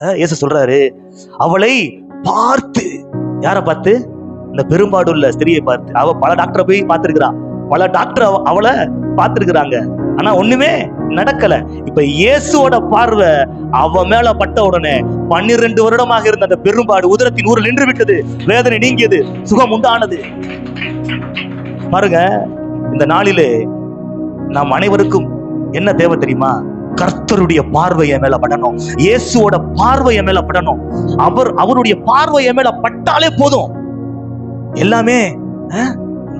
இயேசு சொல்றாரு, அவளை பார்த்து. யாரை பார்த்து? இந்த பெரும்பாடுள்ள ஸ்திரியை பார்த்து. அவ பல டாக்டரை போய் பார்த்திருக்கிறா, பல டாக்டர் அவளை பார்த்திருக்கிறாங்க, ஆனா ஒண்ணுமே நடக்கல. இப்ப இயேசுவோட பார்வை அவ மேல பட்ட உடனே 12 வருடமாக இருந்த அந்த பெரும்பாடு உதரத்தின் ஊரில் நின்று விட்டது. வேதனை நீங்கியது, சுகம் உண்டானது. பாருங்க, இந்த நாளிலே நாம் அனைவருக்கும் என்ன தேவை தெரியுமா? கர்த்தருடைய பார்வைய மேல படணும். இயேசுவோட பார்வைய மேல படணும். அவருடைய பார்வைய மேல பட்டாலே போதும், எல்லாமே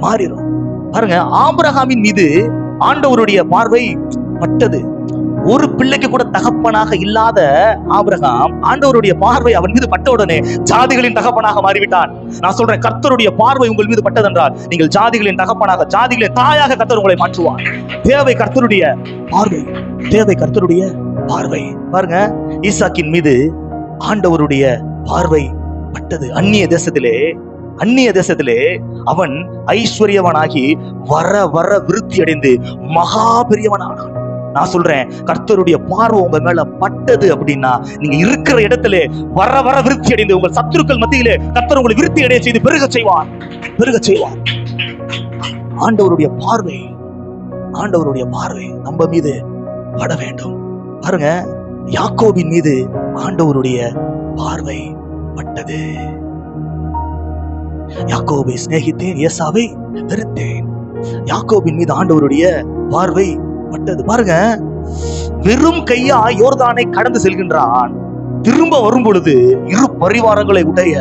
மாறிடும். பாருங்க, ஆபிரகாமின் மீது ஆண்டவருடைய பார்வை பட்டது. ஒரு பிள்ளைக்கு கூட தகப்பனாக இல்லாத ஆபிரகாம், ஆண்டவருடைய பார்வை அவன் மீது பட்ட உடனே ஜாதிகளின் தகப்பனாக மாறிவிட்டான். நான் சொல்றேன், கர்த்தருடைய பார்வை உங்கள் மீது பட்டதென்றால் நீங்கள் ஜாதிகளின் தகப்பனாக, ஜாதிகளின் தாயாக கர்த்தர் உங்களை மாற்றுவார். தேவை கர்த்தருடைய பார்வை, தேவை கர்த்தருடைய பார்வை. பாருங்க, ஈசாக்கின் மீது ஆண்டவருடைய பார்வை பட்டது. அந்நிய தேசத்திலே அவன் ஐஸ்வர்யவனாகி வர வர விருத்தி அடைந்து மகா பெரியவனானான். நான் சொல்றேன், கர்த்தருடைய பார்வை உங்க மேல பட்டது அப்படின்னா நீங்க இருக்கிற இடத்துல வர வர விருத்தி அடைந்து உங்கள் சத்துருக்கள் மத்தியிலே கர்த்தர் உங்களை விருத்தி அடைய செய்து பெருக செய்வார். ஆண்டவருடைய பார்வை நம்ம மீது பட வேண்டும். பாருங்க, யாக்கோபின் மீது ஆண்டவருடைய பார்வை பட்டது. யாக்கோபை சிநேகித்தேன், ஏசாவை வெறுத்தேன். யாக்கோபின் மீது ஆண்டவருடைய பார்வை பட்டது. பாருங்க, வெறும் கையா யோர்தானை கடந்து செல்கின்றான். திரும்ப வரும் பொழுது 2 பரிவாரங்களை உடைய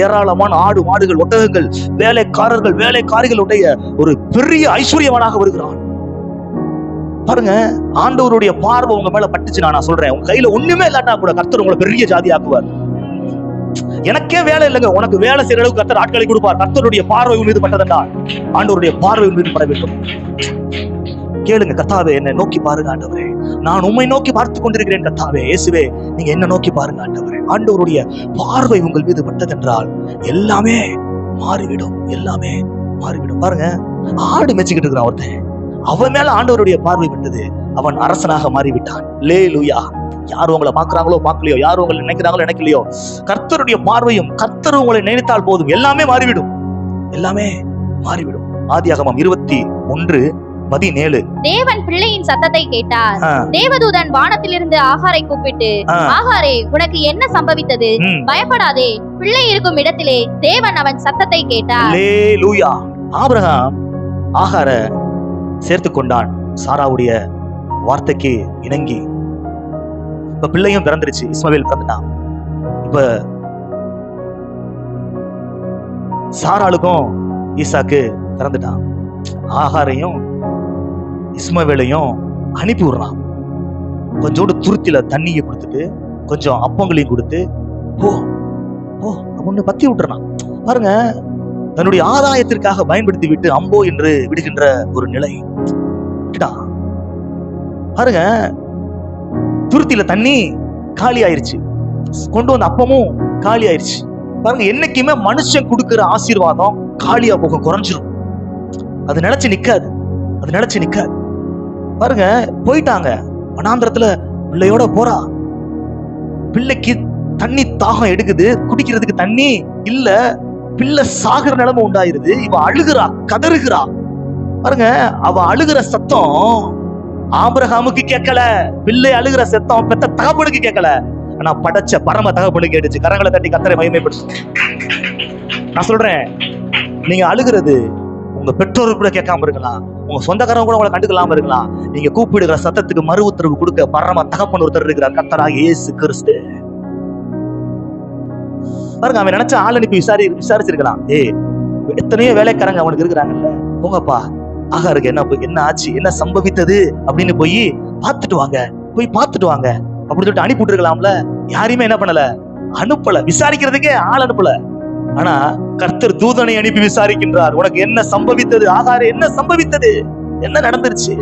ஏராளமான ஆடு மாடுகள் ஒட்டகங்கள் வேலைக்காரிகள் உடைய ஒரு பெரிய ஐஸ்வர்யவனாக வருகிறான். பாருங்க, ஆண்டவருடைய பார்வை உங்க மேல பட்டுச்சு. நான் சொல்றேன், உங்க கையில ஒண்ணுமே இல்லாட்டா கூட கர்த்தர் உங்களை பெரிய ஜாதி ஆக்குவார். எனக்கே வேலை இல்லைங்க, உனக்கு வேலை செய்யற அளவுக்கு கர்த்தர் ஆட்களை கொடுப்பார். கர்த்தருடைய பார்வை மீது பட்டதென்றால் ஆண்டவருடைய பார்வை மீது பட வேண்டும். கேளுங்க, கர்த்தாவே என்னை நோக்கி பாருங்க ஆண்டவரே, நான் உம்மை நோக்கி பார்த்து கொண்டிருக்கிறேன். கர்த்தாவே இயேசுவே, நீங்க என்ன நோக்கி பாருங்க ஆண்டவரே. ஆண்டவருடைய பார்வை உங்கள் மீது பட்டதென்றால் எல்லாமே மாறிவிடும். பாருங்க, ஆடு மெச்சிக்கிட்டு இருக்கிறான் ஒருத்தன், அவன் மேல ஆண்டவருடைய பார்வை பட்டது. அவன் அரசனாக மாறிவிட்டான். லேலூயா. யார் உங்களை பார்க்கிறாங்களோ பார்க்கலையோ, யார் உங்களை நினைக்கிறாங்களோ நினைக்கலையோ, கர்த்தருடைய பார்வையும் கர்த்தர் உங்களை நினைத்தால் போதும், எல்லாமே மாறிவிடும். ஆதியாகமம் 21:17. தேவன் பிள்ளையின் சத்தத்தை கேட்டார். தேவதூதன் வானத்திலிருந்து ஆகாரை கூப்பிட்டு, ஆகாரே, உனக்கு என்ன சம்பவித்தது? பயப்படாதே, பிள்ளை இருக்கும் இடத்திலே தேவன் அவன் சத்தத்தை கேட்டார். அல்லேலூயா. ஆபிரகாம் ஆகார சேர்த்து கொண்டான், சாராவுடைய வார்த்தைக்கு இணங்கி. இப்ப பிள்ளையும் பிறந்துருச்சு, இஸ்மவேல் பிறந்துட்டான். இப்ப சாராளுக்கும் ஈசாக்கு பிறந்துட்டான். ஆகாரையும் இஸ்மவேலையும் அனுப்பி விடுறான். கொஞ்சோண்டு துருத்தில தண்ணியை கொடுத்துட்டு கொஞ்சம் அப்பங்களையும் கொடுத்து போ ஒண்ணு பத்தி விட்டுறான். பாருங்க, தன்னுடைய ஆதாயத்திற்காக பயன்படுத்தி விட்டு அம்போ என்று விடுகின்ற ஒரு நிலை. பாருங்க, துருத்தில தண்ணி காலி ஆயிருச்சு, கொண்டு வந்த அப்பமும் காலி ஆயிருச்சு. பாருங்க, என்னைக்குமே மனுஷன் கொடுக்கிற ஆசீர்வாதம் காலியா போகும், குறைஞ்சிரும். அது நினைச்சு நிக்காது. பாருங்க, போயிட்டாங்க வனாந்திரத்துல. பிள்ளையோட போறா. பிள்ளைக்கு தண்ணி தாகம் எடுக்குது, குடிக்கிறதுக்கு தண்ணி இல்ல, பிள்ளை சாகுற நிலைமை உண்டாயிருது. இவ அழுகிறா, கதறுகிறா. பாருங்க, அவ அழுகிற சத்தம் ஆபிரகாமுக்கு கேட்கல, பிள்ளை அழுகிற சத்தம் பெத்த தகப்பனுக்கு கேட்கல, ஆனா படைச்ச பரம தகப்பனுக்கு கேட்டுச்சு. கரங்களை தட்டி கர்த்தரை மகிமைப்படுத்து. நான் சொல்றேன், நீங்க அழுகிறது உங்க பெற்றோருக்கு கூட கேட்காம இருக்கலாம், உங்க சொந்தக்காரங்க கூட உங்களை கண்டுக்கலாம இருக்கலாம். நீங்க கூப்பிடுகிற சத்தத்துக்கு மறு உத்தரவு கொடுக்க பரம தகப்பன் ஒருத்தர் இருக்கிறார், கர்த்தராகிய இயேசு கிறிஸ்து. பாருங்க, அவன் நினைச்ச ஆள் அனுப்பி விசாரிச்சிருக்கலாம். எத்தனையோ வேலைக்காரங்க அவனுக்கு இருக்கிறாங்கல்ல, போங்கப்பா, ஆகாருக்கு என்ன ஆச்சு, என்ன சம்பவித்தது அப்படின்னு போய் பார்த்துட்டு வாங்க அப்படின்னு சொல்லிட்டு அனுப்பி விட்டுருக்கலாம்ல. யாரையுமே என்ன பண்ணல, அனுப்பல, விசாரிக்கிறதுக்கே ஆள் அனுப்பல. ஆனா கர்த்தர் தூதனை அனுப்பி விசாரிக்கின்றார். உனக்கு என்ன சம்பவித்தது ஆகாரே, என்ன சம்பவித்தது, என்ன நடந்துருச்சு,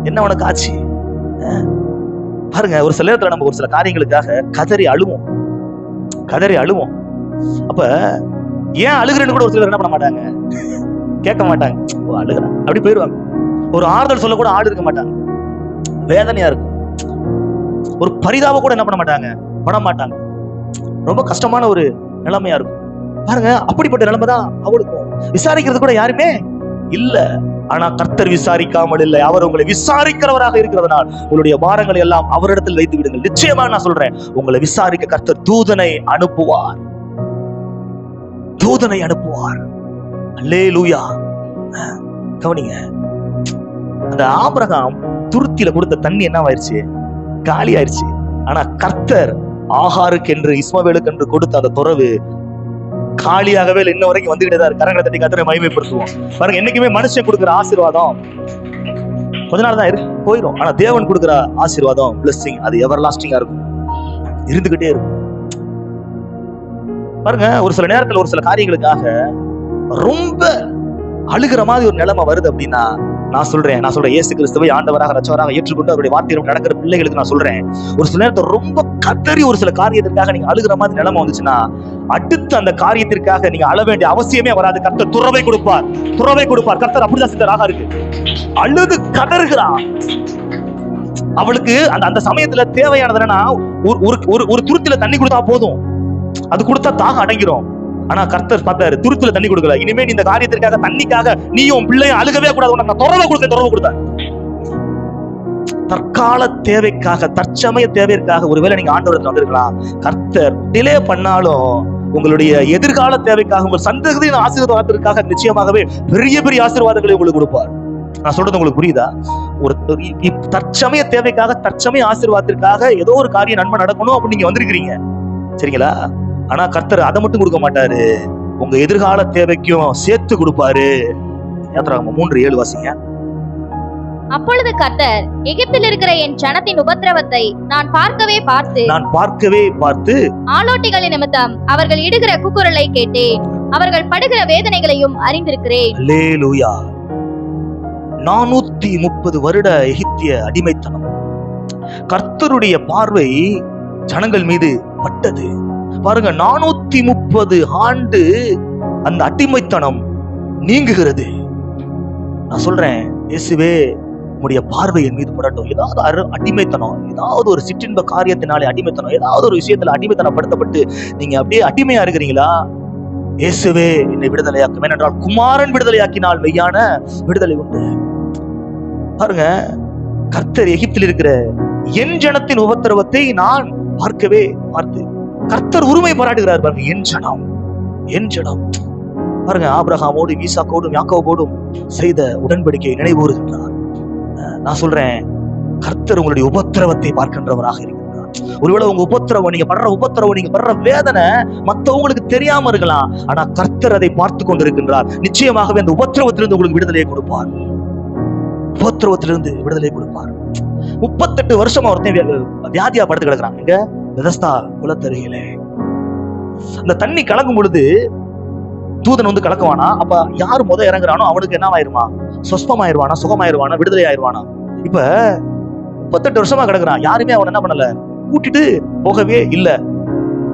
என்ன உனக்கு ஆச்சு? பாருங்க, ஒரு சில நேரத்துல நம்ம ஒரு சில காரியங்களுக்காக கதறி அழுவோம். அப்ப ஏன் அழுகிறேன்னு கூட ஒரு சிலர் என்ன பண்ண மாட்டாங்க, கேட்க மாட்டாங்க. அழுகிறேன் அப்படி போயிருவாங்க. ஒரு ஆறுதல் சொல்ல கூட ஆள் இருக்க மாட்டாங்க, வேதனையா இருக்கும். ஒரு பரிதாபம் கூட என்ன பண்ண மாட்டாங்க, பட மாட்டாங்க. ரொம்ப கஷ்டமான ஒரு நிலைமையா இருக்கும் பாருங்க. அப்படிப்பட்ட நிலைமை தான் அவளுக்கும். விசாரிக்கிறது கூட யாருமே இல்ல. ஆனா கர்த்தர் விசாரிக்காமல் இல்லை, அவர் உங்களை விசாரிக்கிறவராக இருக்கிறதுனால் உங்களுடைய பாரங்களை எல்லாம் அவரிடத்தில் வைத்து விடுங்கள். நிச்சயமா நான் சொல்றேன், உங்களை விசாரிக்க கர்த்தர் தூதனை அனுப்புவார், தூதனை அனுப்புவார். அல்லேலூயா. கவனிங்க, அந்த ஆபிரகாம் துருத்தியில கொடுத்த தண்ணி என்ன ஆயிடுச்சு? காலி ஆயிடுச்சு. ஆனா கர்த்தர் ஆகாருக்கு என்று இஸ்மவேலுக்கு என்று கொடுத்த அந்த துறவு காலியாகவே இன்ன வரைக்கும் வந்துகிட்டே தான் இருக்கு. கரங்களை தட்டி கர்த்தரை மகிமைப்படுத்துவோம். பாருங்க, என்னைக்குமே மனுஷன் கொடுக்கிற ஆசீர்வாதம் கொஞ்ச நாள் தான் இருக்கு, போயிடும். ஆனா தேவன் கொடுக்கிற ஆசீர்வாதம் பிளெஸிங், அது எவர் லாஸ்டிங்கா இருக்கும், இருந்துகிட்டே இருக்கும். பாருங்க, ஒரு சில நேரத்துல ஒரு சில காரியங்களுக்காக ரொம்ப அழுகிற மாதிரி ஒரு நிலைமை வருது அப்படின்னா, நான் சொல்றேன் இயேசு கிறிஸ்துவை ஆண்டவராக ரட்சகராக ஏற்றுக்கொண்டு அவருடைய வார்த்தையில நடக்கிற பிள்ளைகளுக்கு நான் சொல்றேன், ஒரு சில நேரத்தில் ரொம்ப கதறி ஒரு சில காரியத்திற்காக நீங்க அழுகிற மாதிரி நிலைமை வந்துச்சுன்னா, அடுத்து அந்த காரியத்திற்காக நீங்க அழ வேண்டிய அவசியமே வராது. கர்த்தர் துறவை கொடுப்பார், துறவை கொடுப்பார். கர்த்தர் அப்படிதான் சித்தராக இருக்கு. அழுது கதறுகிறான். அவளுக்கு அந்த சமயத்துல தேவையானது என்னன்னா, ஒரு துருத்தில தண்ணி கொடுத்தா போதும், அது கொடுத்தா தாகம் அடங்கிரும். ஆனா கர்த்தர் பார்த்தாரு, துருத்துல தண்ணி கொடுக்கல. இனிமே இந்த காரியத்திற்காக, தண்ணிக்காக நீயும் பிள்ளையும் அழுகவே கூடாது, உனக்கு துறவை கொடுத்தாரு. தற்கால தேவைக்காக, தற்சமய தேவைக்காக ஒருவேளை நீங்க ஆண்டவரத்துல வந்திருக்கலாம். கர்த்தர் டிலே பண்ணாலும் உங்களுடைய எதிர்கால தேவைக்காக, உங்கள் சந்ததியின் ஆசீர்வாதத்திற்காக நிச்சயமாகவே பெரிய பெரிய ஆசீர்வாதங்களை உங்களுக்கு கொடுப்பார். நான் சொல்றது உங்களுக்கு புரியுதா? ஒரு தற்சமய தேவைக்காக, தற்சமய ஆசீர்வாதத்திற்காக ஏதோ ஒரு காரியம் நன்மை நடக்கணும் அப்படின்னு நீங்க வந்திருக்கிறீங்க, சரிங்களா? ஆனா கர்த்தர் அதை மட்டும் கொடுக்க மாட்டாரு, உங்க எதிர்கால தேவைக்கும் சேர்த்து கொடுப்பாரு. யாத்திராகமம் 3:7 வாசிங்க. அப்பொழுது கர்த்தர், எகிப்தில் இருக்கிற என் ஜனத்தின் உபத்திரவத்தை நான் பார்க்கவே பார்த்து ஆலோட்டிகளின் நிமித்தம் அவர்கள் இடுகிற கூக்குரலை கேட்டேன், அவர்கள் படுகிற வேதனைகளையும் அறிந்திருக்கிறேன். அல்லேலூயா. 430 வருட எகிப்திய அடிமைத்தனம், கர்த்தருடைய பார்வை ஜனங்கள் மீது பட்டது. பாருங்க, 430 ஆண்டு அந்த அடிமைத்தனம் நீங்குகிறது. நான் சொல்றேன், இயேசுவே உம்முடைய பார்வை என் மீது படட்டும். ஏதாவது அடிமைத்தனம், ஏதாவது ஒரு சிற்றின்ப காரியத்தினாலே அடிமைத்தனம், ஏதாவது ஒரு விஷயத்துல அடிமைத்தனப்படுத்தப்பட்டு நீங்க அப்படியே அடிமையா இருக்கிறீங்களா? இயேசுவே என்னை விடுதலையாக்கும், ஏனென்றால் குமாரன் விடுதலையாக்கினால் மெய்யான விடுதலை உண்டு. பாருங்க, கர்த்தர் எகிப்தில் இருக்கிற என் ஜனத்தின் உபத்திரவத்தை நான் பார்த்து கர்த்தர் உரிமை பாராட்டுகிறார். பாருங்க, என் ஜனம். பாருங்க, ஆபிரகாமோடும் ஈசாக்கோடும் யாக்கோபோடும் செய்த உடன்படிக்கையை நினைவுறுகின்றார். நான் சொல்றேன், கர்த்தர் உங்களுடைய உபத்திரவத்தை பார்க்கின்றவராக இருக்கிறார். ஒருவேளை உங்க உபத்திரவம், நீங்க படுற வேதனை மத்தவங்களுக்கு தெரியாம இருக்கலாம், ஆனா கர்த்தர் அதை பார்த்து கொண்டிருக்கின்றார். நிச்சயமாகவே அந்த உபத்திரவத்திலிருந்து உங்களுக்கு விடுதலையை கொடுப்பார். 38 வருஷமா ஒருத்தன் வியாதியா படுத்து கிடக்குறான். இங்க பெதஸ்தா குளத்தருகிலே அந்த தண்ணி கலக்கும் பொழுது தூதன் வந்து கலக்குவானா? அப்ப யாரு இறங்குறானோ அவனுக்கு என்ன ஆயிருமா? சொஸ்பமாயிருவானா, சுகமாயிருவானா, விடுதலை ஆயிருவானா? இப்ப 38 வருஷமா கிடக்குறான், யாருமே அவன் என்ன பண்ணல, கூட்டிட்டு போகவே இல்ல.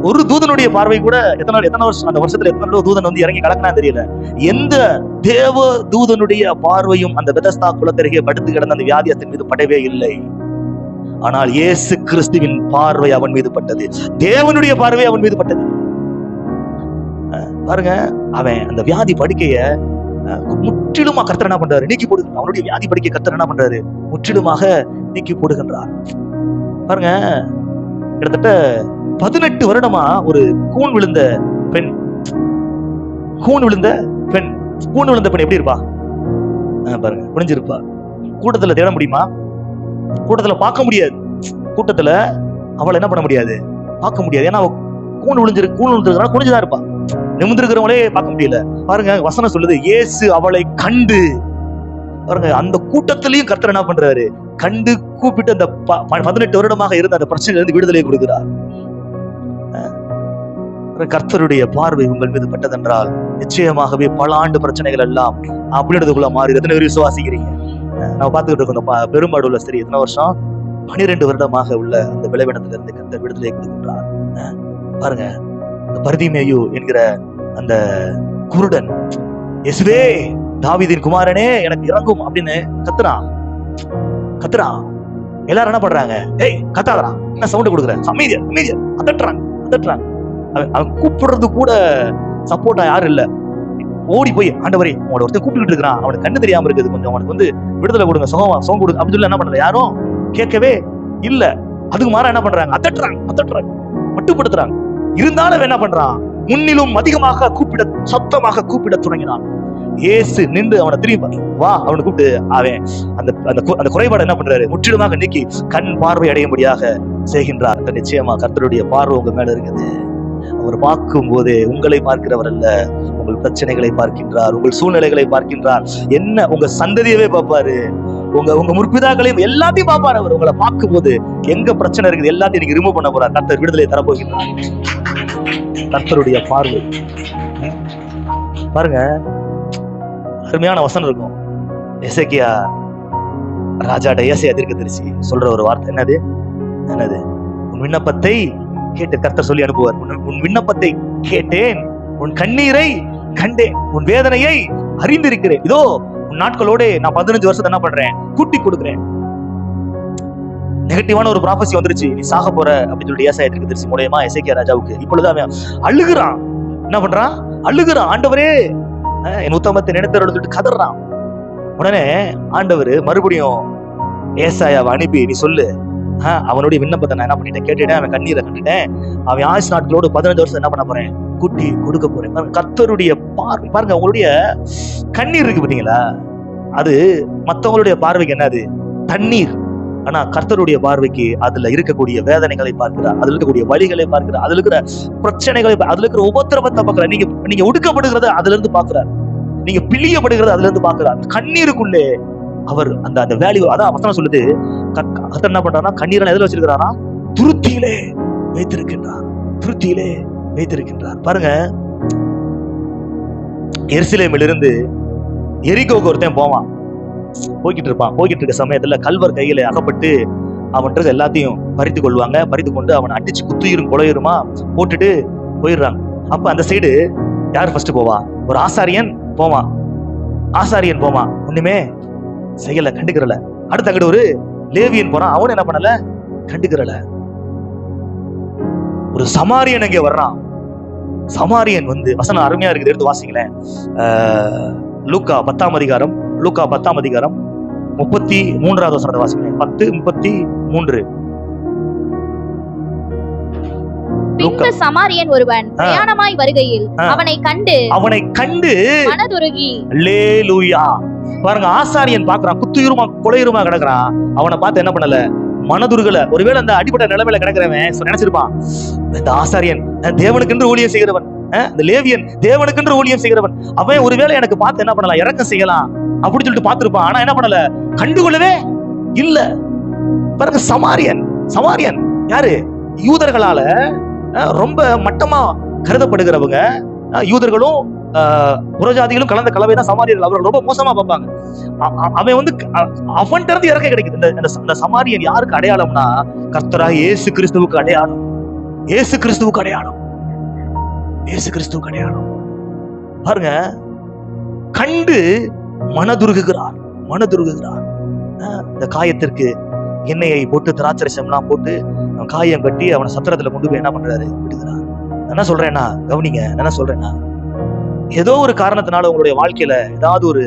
ஒரு தூதனுடைய பார்வை கூட எத்தனை வருஷம், அந்த வருஷத்துல எத்தனை தூதன் வந்து இறங்கி கலக்கினா தெரியல. எந்த தேவ தூதனுடைய பார்வையும் அந்த பெதஸ்தா குளத்தருகே படுத்து கிடந்த அந்த வியாதியத்தின் மீது படவே இல்லை. ஆனால் இயேசு கிறிஸ்துவின் பார்வை அவன் மீது பட்டது, தேவனுடைய பார்வை அவன் மீது பட்டது. பாருங்க, அவன் அந்த வியாதி படுக்கைய முற்றிலுமா கர்த்தர் என்ன பண்றாரு? நீக்கி போடுகிறார். அவனுடைய வியாதி படுக்கை கர்த்தர் என்ன பண்றாரு? முற்றிலுமாக நீக்கி போடுகின்றார். பாருங்க, கிட்டத்தட்ட 18 வருடமா ஒரு கூன் விழுந்த பெண் எப்படி இருப்பா பாருங்க, குனிஞ்சிருப்பா. கூட்டத்துல தேட முடியுமா? கூட்டத்துல பார்க்க முடியாது. கூட்டத்துல அவளை என்ன பண்ண முடியாது? பார்க்க முடியாது. ஏன்னா அவ கூன் விழுந்திருக்கிறா, குனிஞ்சுதான் இருப்பா. நிமிர்ந்திருக்கிறவங்களே பார்க்க முடியல. பாருங்க, வசனம் சொல்லுது, இயேசு அவளை கண்டு, பாருங்க, அந்த கூட்டத்திலையும் கர்த்தர் என்ன பண்றாரு? கண்டு கூப்பிட்டு அந்த 18 வருடமாக இருந்த அந்த பிரச்சனையில இருந்து விடுதலை கொடுக்கிறார். கர்த்தருடைய பார்வை உங்கள் மீது பட்டதென்றால் நிச்சயமாகவே பல ஆண்டு பிரச்சனைகள் எல்லாம் அப்படின்றதுக்குள்ள மாறி. எத்தனை பேர் விசுவாசிக்கிறீங்க? நம்ம பார்த்துக்கிட்டு இருக்கோம், பெரும்பாடு உள்ள ஸ்திரீ எத்தனை வருஷம்? 12 வருடமாக உள்ள அந்த விளைவினத்துல இருந்து கர்த்தர் விடுதலை கொடுக்கின்றார். பாருங்க, இந்த பர்திமேயு என்கிற அந்த குருடன், இயேசுவே தாவீதின் குமாரனே எனக்கு இறங்கும் அப்படின்னு கத்துறான். எல்லாரும் என்ன பண்றாங்க? ஏய் கத்தாதடா, என்ன சவுண்ட் கொடுக்குற, அமைதியா அதட்டுறாங்க. அவன் கூப்பிடுறது கூட சப்போர்ட்டா யாரும் இல்ல. ஓடி போய் ஆண்டவரே உங்களோட ஒருத்தர் கூப்பிட்டு இருக்கிறான், அவனுக்கு கண்ணு தெரியாம இருக்குது, கொஞ்சம் அவனுக்கு வந்து விடுதலை கொடுங்க, சுகம் கொடுங்க அப்படின்னு சொல்லி என்ன பண்றது, யாரும் கேட்கவே இல்ல. அதுக்கு மாற என்ன பண்றாங்க, அதட்டுறாங்க, மட்டுப்படுத்துறாங்க. இருந்தாலும் என்ன பண்றான், முன்னிலும் அதிகமாக சத்தமாக கூப்பிட தொடங்கினான். இயேசு நின்று அவனை திரும்பி வா அவனை கூப்பிட்டு அவன் அந்த குறைபாடு என்ன பண்றாரு, முற்றிலுமாக நீக்கி கண் பார்வை அடையும்படியாக செய்கின்றார். நிச்சயமா கர்த்தருடைய பார்வை உங்க மேல இருக்குது. அவர் பார்க்கும் போதே உங்களை பார்க்கிறவர் அல்ல, உங்கள் பிரச்சனைகளை பார்க்கின்றார், உங்கள் சூழ்நிலைகளை பார்க்கின்றார். என்ன உங்க சந்ததியவே பார்ப்பாரு, உங்க முற்பிதாக்களையும் எல்லாத்தையும் பார்ப்பாரு. அவர் உங்களை பார்க்கும் போது எங்க பிரச்சனை இருக்குது எல்லாத்தையும் நீங்க ரிமூவ் பண்ண போறார். கர்த்தர் விடுதலை தரப்போகின்றார். கர்த்தருடைய பார்வை பாருங்க, அருமையான வசனம் இருக்கும். எசேக்கியா ராஜாட்ட ஏசாயா தீர்க்கதரிசி சொல்ற ஒரு வார்த்தை என்னது, உன் விண்ணப்பத்தை கேட்டு கர்த்தர் சொல்லி அனுப்புவார். உன் விண்ணப்பத்தை கேட்டேன், உன் கண்ணீரை கண்டேன், உன் வேதனையை அறிந்திருக்கிறேன். இதோ உன் நாட்களோட நான் 15 வருஷத்தை என்ன பண்றேன், கூட்டி கொடுக்கிறேன். நெகட்டிவான ஒரு ப்ராபசி வந்துருச்சு, நீ சாக போற அப்படின்னு சொல்லிட்டு ஏசாயா தீர்க்கதரிசி மூலமா எசேக்கியா ராஜாவுக்கு. இப்பொழுது அவன் அழுகுறான். என்ன பண்றான், அழுகுறான். ஆண்டவரே என் உத்தமத்தை நினைத்தவர்கள் சொல்லிட்டு கதறான். உடனே ஆண்டவர் மறுபடியும் ஏசாயாவை அனுப்பி நீ சொல்லு, அவனுடைய விண்ணப்பத்தை நான் என்ன பண்ணிட்டேன் கேட்டுட்டேன், அவன் கண்ணீரை கண்டுட்டேன், அவன் ஆயுசு நாட்களோடு 15 வருஷம் என்ன பண்ண போறேன், கூட்டி கொடுக்க போறேன். கர்த்தருடைய பார்வை பாருங்க, உங்களுடைய கண்ணீர் இருக்கு பாத்தீங்களா, அது மத்தவங்களுடைய பார்வைக்கு என்னது, தண்ணீர். ஆனா கர்த்தருடைய பார்வைக்கு அதுல இருக்கக்கூடிய வேதனைகளை பார்க்கிறார், அதுல இருக்கக்கூடிய வழிகளை பார்க்கிறார், அதுல இருக்கிற பிரச்சனைகளை, அதுல இருக்கிற உபத்திரவத்தை பார்க்கிறார். நீங்க ஒடுக்கப்படுகிறத அதுல இருந்து பார்க்கிறார், நீங்க பிழியப்படுகிறத அதுல இருந்து பார்க்கிறார். கண்ணீருக்குள்ளே அவர் அந்த வேல்யூ, அதான் வசனம் சொல்லுது, கர்த்தர் என்ன பண்றாருன்னா கண்ணீரை எதுல வச்சிருக்கிறாரா, துருத்தியிலே வைத்திருக்கின்றார், துருத்தியிலே வைத்திருக்கின்றார். பாருங்க, எருசலேமிலிருந்து எரிகோக்கு ஒருத்தன் போவான், போய்கிட்டு இருக்க சமயத்துல கல்வர் கையில அகப்பட்டு அவன்றது எல்லாத்தையும் பறித்து கொள்வாங்க. பறித்து கொண்டு அவனை அடிச்சு குத்துயிரும் கொலையுருமா போட்டுட்டு போயிடுறாங்க. அப்ப அந்த சைடு யார் ஃபர்ஸ்ட் போவா, ஒரு ஆசாரியன் போவான். ஒண்ணுமே செய்யல, கண்டுக்கிறல. அடுத்த அங்கிட்டு ஒரு லேவியன் போறான், அவன் என்ன பண்ணல, கண்டுக்கிறல. ஒரு சமாரியன் அங்கே வர்றான். சமாரியன் வந்து வசனம் அருமையா இருக்குது, எடுத்து வாசிங்களேன். லூக்கா 10ஆம் அதிகாரம் 33வது வசனத்தை வாசிங்களேன். 10:33. பின்பு சமாரியன் ஒருவன் பிரயாணமாய் வருகையில் அவனை கண்டு மனதுருகி. அல்லேலூயா. பாருங்க, ஆசாரியன் பாக்குறான், குத்துயிருமா கொலையுருமா கிடக்குறான். அவனை பார்த்து என்ன பண்ணல, மனதுருகல. ஒருவேளை அந்த அடிப்பட்ட நிலைமையில கிடக்கிறவன் நினைச்சிருப்பான், இந்த ஆசாரியன் தேவனுக்கென்று ஊழியம் செய்கிறவன், இந்த லேவியன் தேவனுக்கென்று ஊழியம் செய்கிறவன், அவன் ஒருவேளை எனக்கு பார்த்து என்ன பண்ணலாம், இறக்கம் செய்யலாம் அப்படின்னு சொல்லிட்டு பார்த்திருப்பான். ஆனா என்ன பண்ணல, கண்டுகொள்ளவே இல்ல. பாருங்க, சமாரியன் யாரு, யூதர்களால ரொம்ப மட்டமா கருதப்படுகிறவங்க. யூதர்களும் புறஜாதிகளும் கலந்த கலவைதான் சமாரியர்கள். அவர்கள் ரொம்ப மோசமா பார்ப்பாங்க. அவன் வந்து அவன்கிட்ட இருந்து இறக்க கிடைக்குது. இந்த சமாரியன் யாருக்கு அடையாளம்னா, கர்த்தராகிய இயேசு கிறிஸ்துவுக்கு அடையாளம். இயேசு கிறிஸ்துவுக்கு அடையாளம். பாருங்க, கண்டு மனதுருகுகிறார். இந்த காயத்திற்கு எண்ணெயை போட்டு திராட்சரசம்லாம் போட்டு காயம் கட்டி அவனை சத்திரத்துல கொண்டு போய் என்ன பண்றாரு, விடுகிறார். என்ன சொல்றேன்னா கவனிங்க, என்ன சொல்றேன்னா, ஏதோ ஒரு காரணத்தினால உங்களுடைய வாழ்க்கையில ஏதாவது ஒரு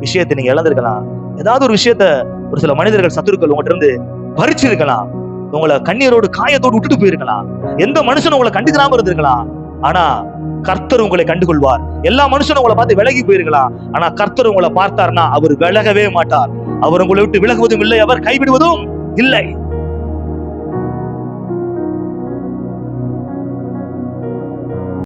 விஷயத்தை நீங்க இழந்திருக்கலாம். ஏதாவது ஒரு விஷயத்த ஒரு சில மனிதர்கள், சத்துருக்கள் உங்கள்கிட்ட இருந்து பறிச்சு இருக்கலாம். உங்களை கண்ணீரோடு காயத்தோடு விட்டுட்டு போயிருக்கலாம். எந்த மனுஷனும் உங்களை கண்டுக்கிறாம இருந்திருக்கலாம். ஆனா கர்த்தர் உங்களை கண்டுகொள்வார். எல்லா மனுஷனும் உங்களை பார்த்து விலகி போயிருக்கலாம். ஆனா கர்த்தர் உங்களை பார்த்தார்னா அவர் விலகவே மாட்டார். அவர் உங்களை விட்டு விலகுவதும் இல்லை, அவர் கைவிடுவதும் இல்லை.